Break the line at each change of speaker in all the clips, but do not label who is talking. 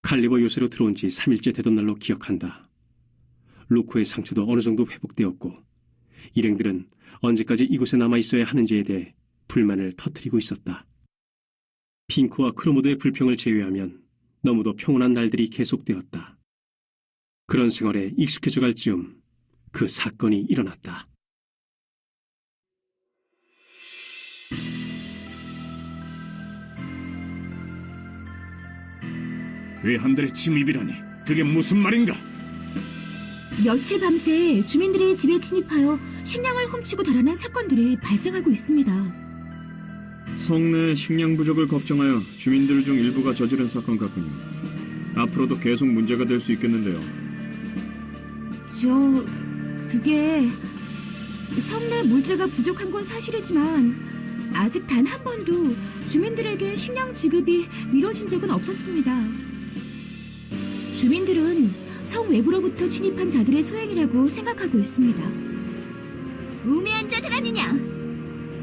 칼리버 요새로 들어온 지 3일째 되던 날로 기억한다. 루코의 상처도 어느 정도 회복되었고 일행들은 언제까지 이곳에 남아있어야 하는지에 대해 불만을 터뜨리고 있었다. 핑크와 크로모드의 불평을 제외하면 너무도 평온한 날들이 계속되었다. 그런 생활에 익숙해져갈 즈음 그 사건이 일어났다.
괴한들의 침입이라니 그게 무슨 말인가?
며칠 밤새 주민들의 집에 침입하여 식량을 훔치고 달아난 사건들이 발생하고 있습니다.
성내 식량 부족을 걱정하여 주민들 중 일부가 저지른 사건 같군요. 앞으로도 계속 문제가 될 수 있겠는데요.
그게 성내 물자가 부족한 건 사실이지만 아직 단 한 번도 주민들에게 식량 지급이 미뤄진 적은 없었습니다. 주민들은 성 외부로부터 침입한 자들의 소행이라고 생각하고 있습니다.
우매한 자들 아니냐?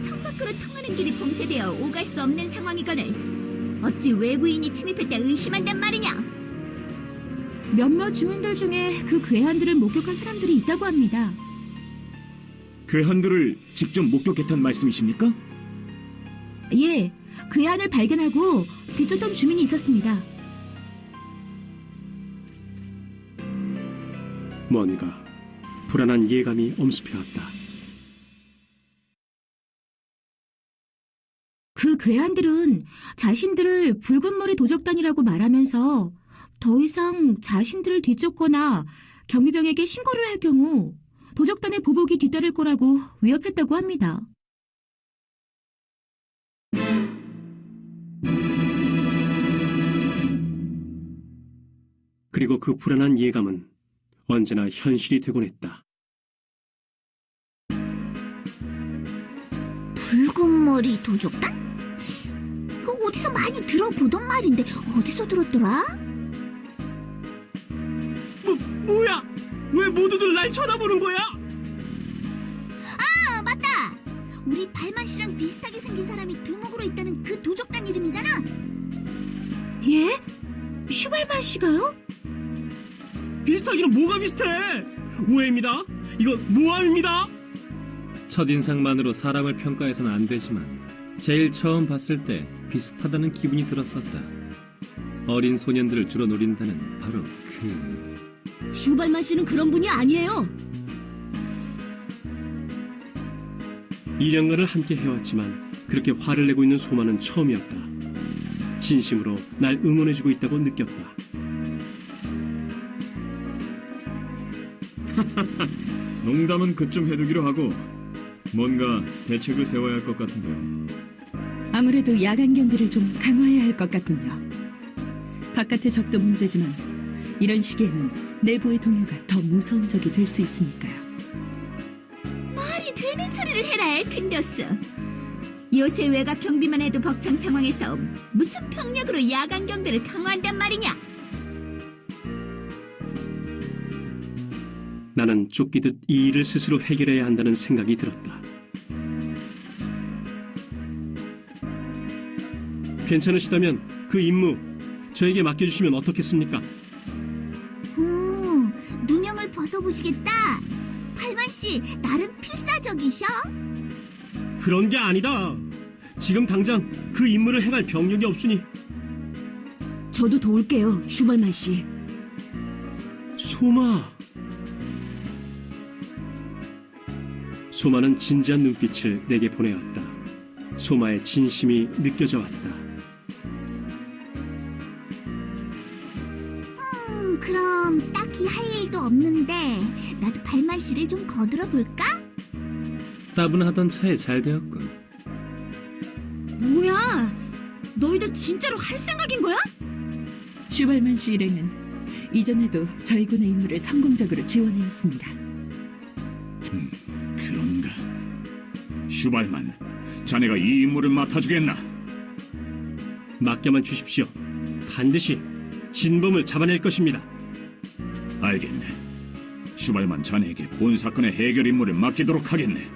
성 밖으로 통하는 길이 봉쇄되어 오갈 수 없는 상황이거늘 어찌 외부인이 침입했다 의심한단 말이냐?
몇몇 주민들 중에 그 괴한들을 목격한 사람들이 있다고 합니다.
괴한들을 직접 목격했단 말씀이십니까?
예, 괴한을 발견하고 비쫓던 주민이 있었습니다.
뭔가 불안한 예감이 엄습해왔다.
그 괴한들은 자신들을 붉은 머리 도적단이라고 말하면서 더 이상 자신들을 뒤쫓거나 경비병에게 신고를 할 경우 도적단의 보복이 뒤따를 거라고 위협했다고 합니다.
그리고 그 불안한 예감은 언제나 현실이 되곤 했다.
붉은 머리 도적단? 그거 어디서 많이 들어보던 말인데 어디서 들었더라?
뭐야? 왜 모두들 날 쳐다보는 거야?
아, 맞다! 우리 발만 씨랑 비슷하게 생긴 사람이 두목으로 있다는 그 도적단 이름이잖아?
예? 슈발만 씨가요?
비슷하기는 뭐가 비슷해? 오해입니다. 이건 모함입니다.
첫인상만으로 사람을 평가해서는 안 되지만 제일 처음 봤을 때 비슷하다는 기분이 들었었다. 어린 소년들을 주로 노린다는 바로
슈발만 씨는 그런 분이 아니에요.
2년간을 함께 해왔지만 그렇게 화를 내고 있는 소마는 처음이었다. 진심으로 날 응원해주고 있다고 느꼈다.
농담은 그쯤 해두기로 하고 뭔가 대책을 세워야 할 것 같은데요.
아무래도 야간 경비를 좀 강화해야 할 것 같군요. 바깥의 적도 문제지만 이런 시기에는 내부의 동요가 더 무서운 적이 될 수 있으니까요.
말이 되는 소리를 해라, 엘핀더스. 요새 외곽 경비만 해도 벅찬 상황에서 무슨 병력으로 야간 경비를 강화한단 말이냐?
나는 쫓기듯 이 일을 스스로 해결해야 한다는 생각이 들었다. 괜찮으시다면 그 임무 저에게 맡겨주시면 어떻겠습니까?
오, 누명을 벗어보시겠다. 발만 씨, 나름 필사적이셔.
그런 게 아니다. 지금 당장 그 임무를 행할 병력이 없으니.
저도 도울게요, 슈발만 씨.
소마. 소마는 진지한 눈빛을 내게 보내었다. 소마의 진심이 느껴져 왔다.
그럼 딱히 할 일도 없는데 나도 발만 씨를 좀 거들어 볼까?
따분하던 차에 잘 되었군.
뭐야? 너희들 진짜로 할 생각인 거야?
슈발만 씨 일행은 이전에도 저희 군의 임무를 성공적으로 지원해왔습니다.
그런가? 슈발만, 자네가 이 임무를 맡아주겠나?
맡겨만 주십시오. 반드시 진범을 잡아낼 것입니다.
알겠네. 슈발만 자네에게 본 사건의 해결 임무를 맡기도록 하겠네.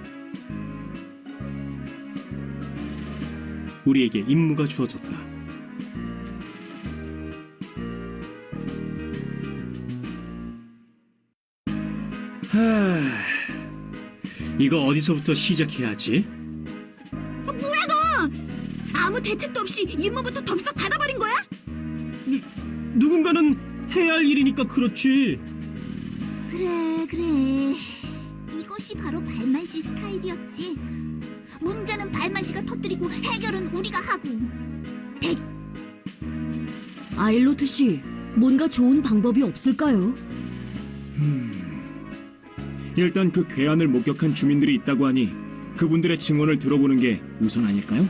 우리에게 임무가 주어졌다. 이거 어디서부터 시작해야 하지?
아무 대책도 없이 임무부터 덥석 받아버린 거야?
누군가는 해야 할 일이니까 그렇지.
그래. 이것이 바로 발만씨 스타일이었지. 문제는 발만씨가 터뜨리고 해결은 우리가 하고.
아일로트 씨, 뭔가 좋은 방법이 없을까요?
일단 그 괴한을 목격한 주민들이 있다고 하니 그분들의 증언을 들어보는 게 우선 아닐까요?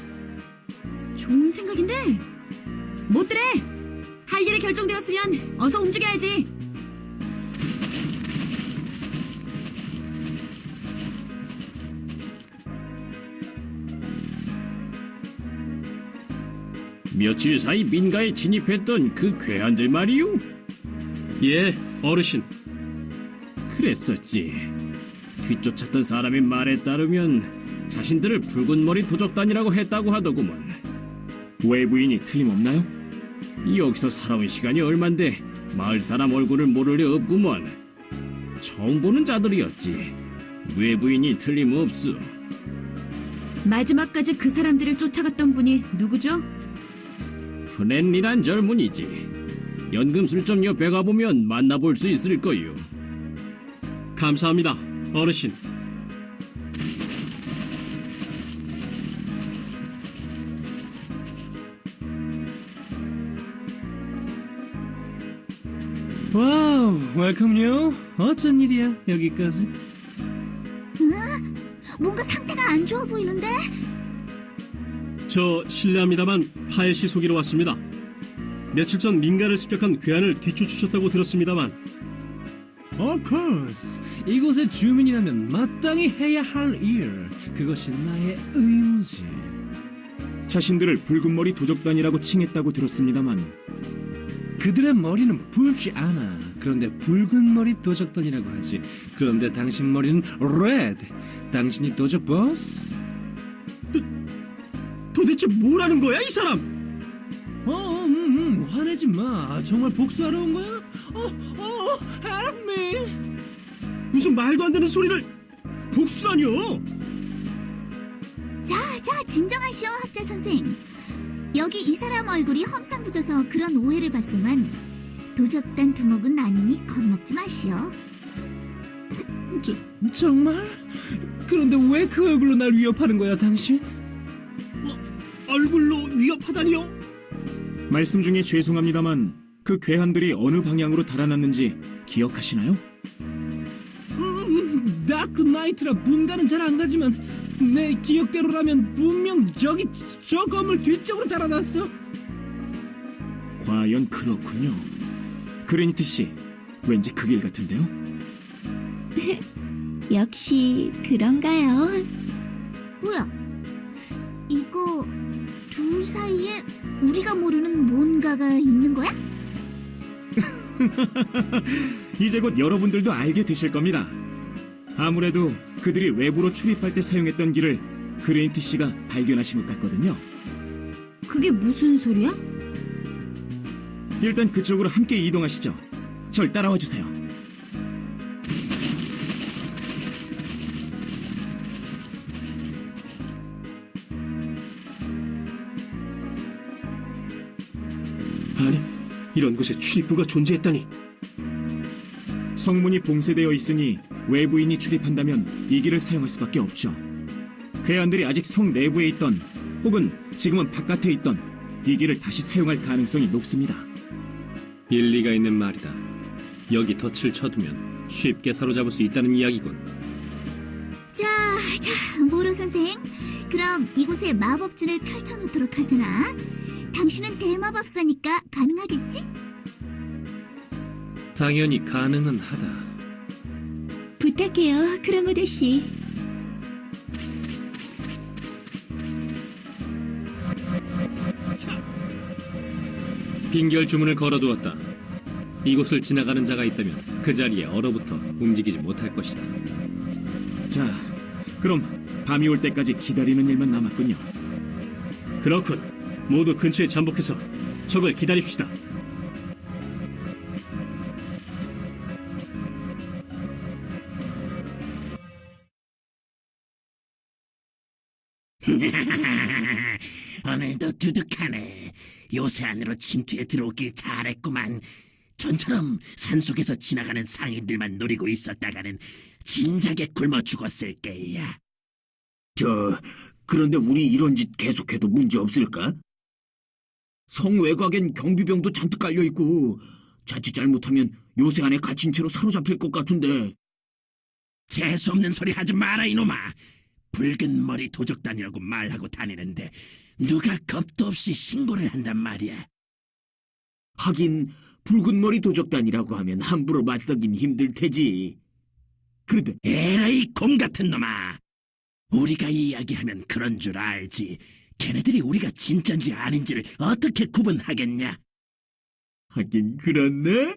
좋은 생각인데 못들래. 할 일이 결정되었으면 어서 움직여야지.
며칠 사이 민가에 진입했던 그 괴한들 말이오?
예, 어르신.
그랬었지. 뒤쫓았던 사람의 말에 따르면 자신들을 붉은 머리 도적단이라고 했다고 하더구먼.
외부인이 틀림없나요?
여기서 살아온 시간이 얼만데 마을 사람 얼굴을 모를 리 없구먼. 처음 보는 자들이었지. 외부인이 틀림없어.
마지막까지 그 사람들을 쫓아갔던 분이 누구죠?
프렌이란 젊은이지. 연금술점 옆에 가보면 만나볼 수 있을 거요.
감사합니다, 어르신.
와우, 웰컴요. 어쩐 일이야, 여기까지?
뭔가 상태가 안 좋아 보이는데?
저 실례합니다만 파엘 씨 소개로 왔습니다. 며칠 전 민가를 습격한 괴한을 뒤쫓으셨다고 들었습니다만.
Of course. 이곳의 주민이라면 마땅히 해야 할 일. 그것이 나의 의무지.
자신들을 붉은 머리 도적단이라고 칭했다고 들었습니다만
그들의 머리는 붉지 않아. 그런데 붉은 머리 도적단이라고 하지. 그런데 당신 머리는 레드. 당신이 도적 보스?
도대체 뭐라는 거야, 이 사람?
화내지 마. 정말 복수하러 온 거야? help me.
무슨 말도 안 되는 소리를. 복수라뇨?
자, 진정하시오, 학자 선생. 여기 이 사람 얼굴이 험상궂어서 그런 오해를 받소만 도적단 두목은 아니니 겁먹지 마시오.
정말? 그런데 왜 그 얼굴로 날 위협하는 거야, 당신?
얼굴로 위협하다니요?
말씀 중에 죄송합니다만 그 괴한들이 어느 방향으로 달아났는지 기억하시나요?
다크 나이트라 분가는 잘 안 가지만 내 기억대로라면 분명 저기 저 건물 뒤쪽으로 달아났어.
과연 그렇군요. 그레니트 씨, 왠지 그 길 같은데요?
역시 그런가요? 뭐야? 이거 둘 사이에 우리가 모르는 뭔가가 있는 거야?
이제 곧 여러분들도 알게 되실 겁니다. 아무래도 그들이 외부로 출입할 때 사용했던 길을 그레니트 씨가 발견하신 것 같거든요.
그게 무슨 소리야?
일단 그쪽으로 함께 이동하시죠. 절 따라와 주세요.
아니, 이런 곳에 출입구가 존재했다니.
성문이 봉쇄되어 있으니 외부인이 출입한다면 이 길을 사용할 수밖에 없죠. 괴한들이 아직 성 내부에 있던 혹은 지금은 바깥에 있던 이 길을 다시 사용할 가능성이 높습니다.
일리가 있는 말이다. 여기 덫을 쳐두면 쉽게 사로잡을 수 있다는 이야기군.
자, 모로 선생. 그럼 이곳에 마법진을 펼쳐놓도록 하세나? 당신은 대마법사니까 가능하겠지?
당연히 가능은 하다.
부탁해요, 크라모데 씨.
빙결 주문을 걸어두었다. 이곳을 지나가는 자가 있다면 그 자리에 얼어붙어 움직이지 못할 것이다.
자, 그럼 밤이 올 때까지 기다리는 일만 남았군요.
그렇군. 모두 근처에 잠복해서 적을 기다립시다.
오늘도 두둑하네. 요새 안으로 침투해 들어오길 잘했구만. 전처럼 산속에서 지나가는 상인들만 노리고 있었다가는 진작에 굶어 죽었을 게야.
그런데 우리 이런 짓 계속해도 문제 없을까? 성 외곽엔 경비병도 잔뜩 깔려있고 자칫 잘못하면 요새 안에 갇힌 채로 사로잡힐 것 같은데.
재수없는 소리 하지 마라 이놈아. 붉은 머리 도적단이라고 말하고 다니는데 누가 겁도 없이 신고를 한단 말이야.
하긴 붉은 머리 도적단이라고 하면 함부로 맞서긴 힘들 테지. 그런데
에라이 곰 같은 놈아. 우리가 이야기하면 그런 줄 알지. 걔네들이 우리가 진짠지 아닌지를 어떻게 구분하겠냐?
하긴 그렇네.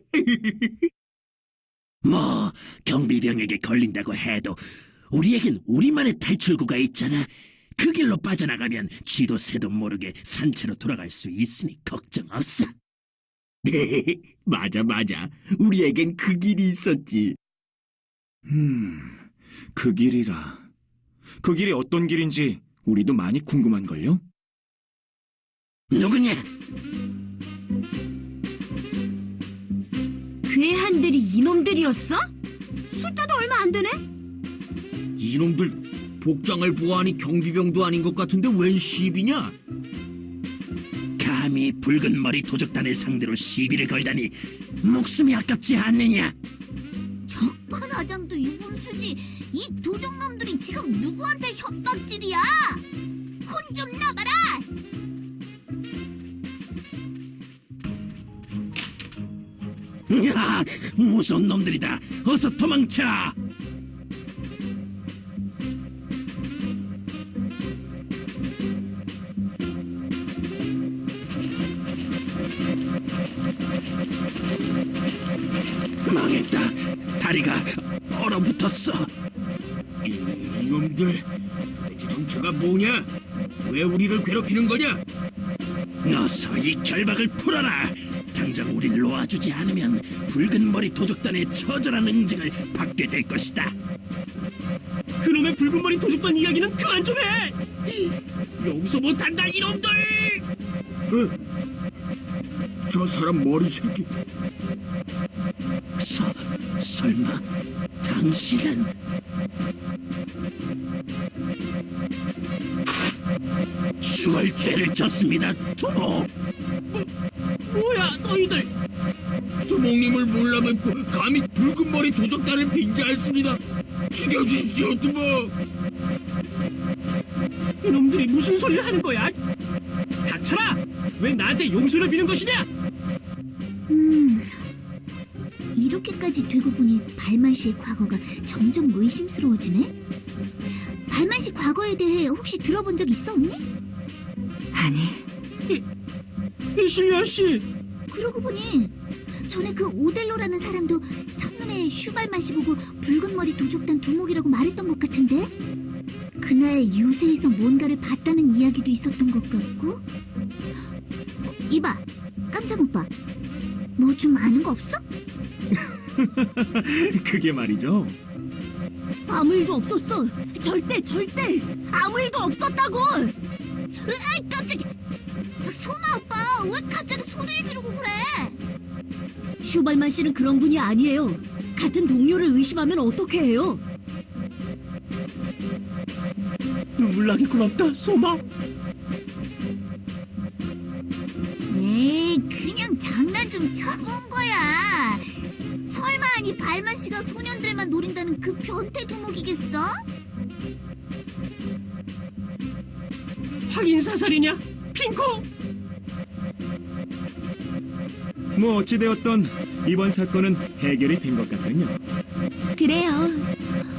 뭐 경비병에게 걸린다고 해도 우리에겐 우리만의 탈출구가 있잖아. 그 길로 빠져나가면 쥐도 새도 모르게 산채로 돌아갈 수 있으니 걱정 없어.
네, 맞아. 우리에겐 그 길이 있었지.
그 길이라. 그 길이 어떤 길인지 우리도 많이 궁금한걸요?
누구냐?
괴한들이 이놈들이었어? 숫자도 얼마 안 되네?
이놈들 복장을 보아하니 경비병도 아닌 것 같은데 웬 시비냐?
감히 붉은 머리 도적단을 상대로 시비를 걸다니 목숨이 아깝지 않느냐?
적반하장도 유분수지. 이 도적놈들이 지금 누구한테 협박질이야? 혼 좀 나봐라.
야, 무서운 놈들이다. 어서 도망쳐. 망했다. 다리가 얼어붙었어.
이놈들 대체 정체가 뭐냐? 왜 우리를 괴롭히는 거냐?
어서 이 결박을 풀어라. 당장 우릴 놓아주지 않으면 붉은 머리 도적단의 처절한 응징을 받게 될 것이다.
그놈의 붉은 머리 도둑단 이야기는 그만 좀 해! 용서 못한다, 이놈들!
저 사람 머리 새끼.
설마 당신은 죽을 죄를 졌습니다, 두목.
뭐야, 너희들!
두목님을 몰라 뵙고 감히 붉은 머리 도적단을 빙자했습니다. 죽여주십시오, 두목.
이놈들이 무슨 소리를 하는 거야? 닥쳐라! 왜 나한테 용서를 비는 것이냐?
이렇게까지 되고 보니 발만 씨의 과거가 점점 의심스러워지네? 발만 씨 과거에 대해 혹시 들어본 적 있어, 언니?
아니,
실리아 씨!
그러고 보니 전에 그 오델로라는 사람도 첫눈에 슈발만 씨 보고 붉은 머리 도적단 두목이라고 말했던 것 같은데? 그날 유세에서 뭔가를 봤다는 이야기도 있었던 것 같고. 이봐, 깜짝 오빠, 뭐 좀 아는 거 없어?
그게 말이죠.
아무 일도 없었어. 절대 아무 일도 없었다고. 으아, 깜짝이야. 소마 오빠, 왜 갑자기 소리를 지르고 그래?
슈발만 씨는 그런 분이 아니에요. 같은 동료를 의심하면 어떻게 해요?
눈물 나게 고맙다, 소마.
에이, 그냥 장난 좀 쳐본 거야. 설마 아니 발만 씨가 소년들만 노린다는 그 변태 두목이겠어?
확인 사살이냐? 핑코?
뭐 어찌되었던 이번 사건은 해결이 된 것 같군요.
그래요.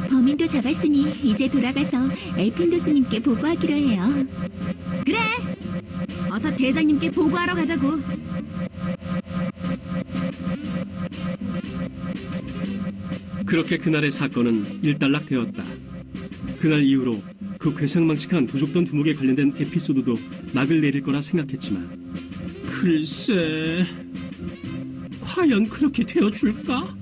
범인도 잡았으니 이제 돌아가서 엘핀도스님께 보고하기로 해요.
그래! 어서 대장님께 보고하러 가자고.
그렇게 그날의 사건은 일단락되었다. 그날 이후로 그 괴상망측한 도적단 두목에 관련된 에피소드도 막을 내릴 거라 생각했지만 글쎄, 과연 그렇게 되어줄까?